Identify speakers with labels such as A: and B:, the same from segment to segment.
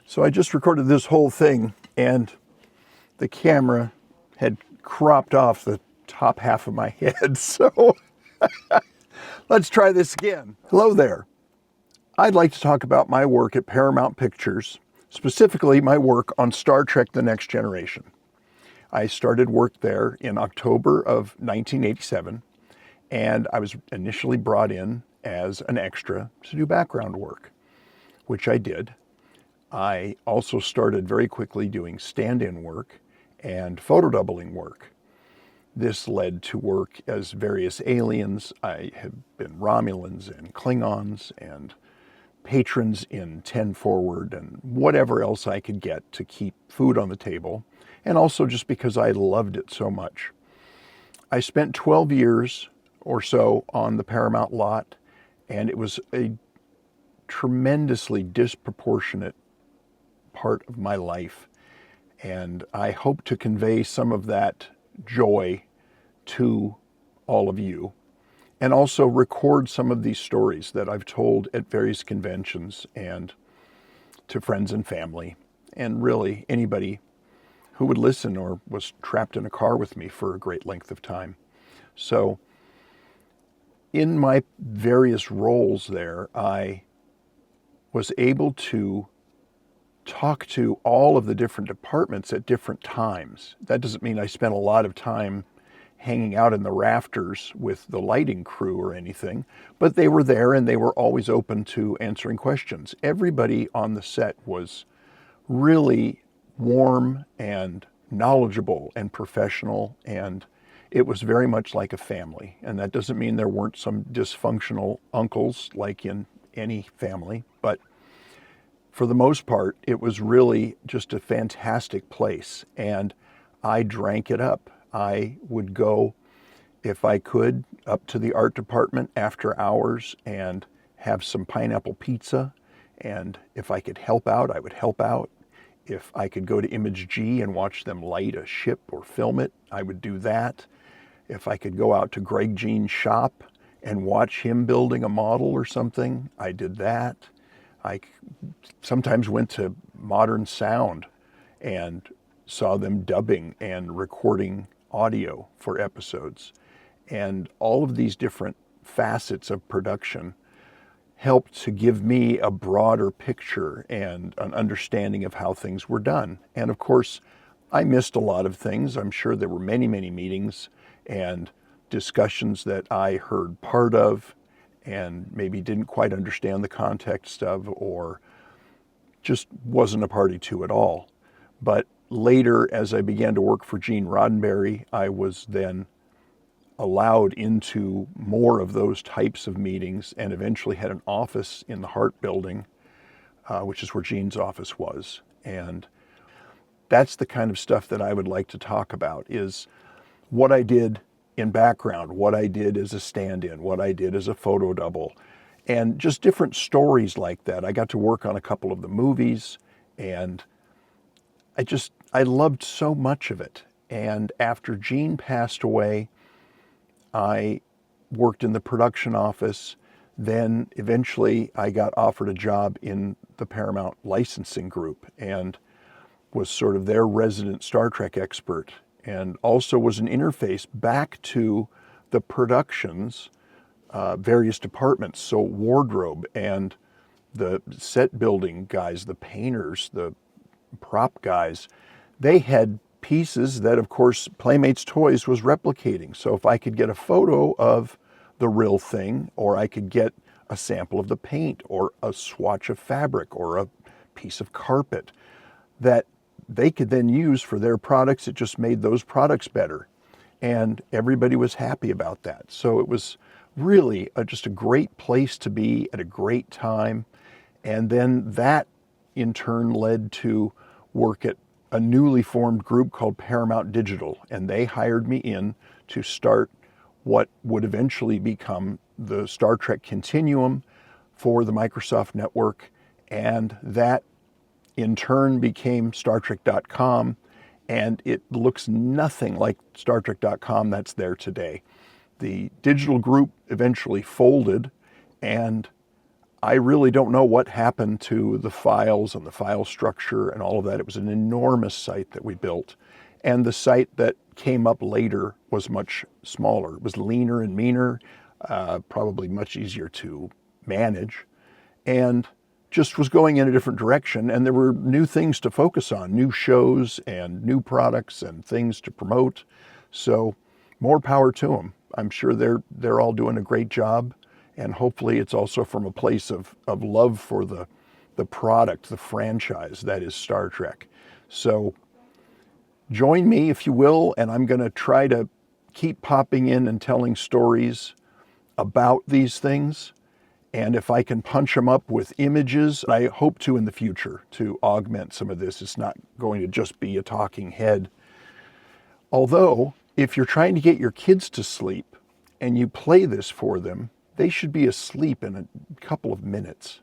A: So I just recorded this whole thing, and the camera had cropped off the top half of my head. So let's try this again. Hello there. I'd like to talk about my work at Paramount Pictures, specifically my work on Star Trek: The Next Generation. I started work there in October of 1987, and I was initially brought in as an extra to do background work, which I did. I also started very quickly doing stand-in work and photo doubling work. This led to work as various aliens. I have been Romulans and Klingons and patrons in 10 Forward and whatever else I could get to keep food on the table, and also just because I loved it so much. I spent 12 years or so on the Paramount lot, and it was a tremendously disproportionate part of my life, and I hope to convey some of that joy to all of you, and also record some of these stories that I've told at various conventions and to friends and family, and really anybody who would listen or was trapped in a car with me for a great length of time. So in my various roles there, I was able to talk to all of the different departments at different times. That doesn't mean I spent a lot of time hanging out in the rafters with the lighting crew or anything, but they were there and they were always open to answering questions. Everybody on the set was really warm and knowledgeable and professional, and it was very much like a family. And that doesn't mean there weren't some dysfunctional uncles like in any family, but for the most part, it was really just a fantastic place, and I drank it up. I would go, if I could, up to the art department after hours and have some pineapple pizza, and if I could help out, I would help out. If I could go to Image G and watch them light a ship or film it, I would do that. If I could go out to Greg Jean's shop and watch him building a model or something, I did that. I sometimes went to Modern Sound and saw them dubbing and recording audio for episodes. And all of these different facets of production helped to give me a broader picture and an understanding of how things were done. And of course, I missed a lot of things. I'm sure there were many, many meetings and discussions that I heard part of and maybe didn't quite understand the context of, or just wasn't a party to at all. But later, as I began to work for Gene Roddenberry, I was then allowed into more of those types of meetings and eventually had an office in the Hart Building, which is where Gene's office was. And that's the kind of stuff that I would like to talk about, is what I did in background, what I did as a stand-in, what I did as a photo double, and just different stories like that. I got to work on a couple of the movies, and I loved so much of it. And after Gene passed away, I worked in the production office. Then eventually I got offered a job in the Paramount licensing group and was sort of their resident Star Trek expert, and also was an interface back to the production's various departments. So wardrobe and the set building guys, the painters, the prop guys, they had pieces that, of course, Playmates Toys was replicating. So if I could get a photo of the real thing, or I could get a sample of the paint, or a swatch of fabric, or a piece of carpet that they could then use for their products, it just made those products better. And everybody was happy about that. So it was really just a great place to be at a great time. And then that in turn led to work at a newly formed group called Paramount Digital, and they hired me in to start what would eventually become the Star Trek Continuum for the Microsoft network, and that in turn became StarTrek.com, and it looks nothing like StarTrek.com that's there today. The digital group eventually folded, and I really don't know what happened to the files and the file structure and all of that. It was an enormous site that we built. And the site that came up later was much smaller. It was leaner and meaner, probably much easier to manage, and just was going in a different direction. And there were new things to focus on, new shows and new products and things to promote. So more power to them. I'm sure they're all doing a great job. And hopefully it's also from a place of love for the product, the franchise that is Star Trek. So join me, if you will, and I'm going to try to keep popping in and telling stories about these things. And if I can punch them up with images, I hope to in the future to augment some of this. It's not going to just be a talking head. Although, if you're trying to get your kids to sleep and you play this for them, they should be asleep in a couple of minutes.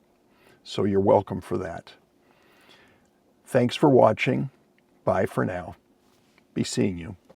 A: So you're welcome for that. Thanks for watching. Bye for now. Be seeing you.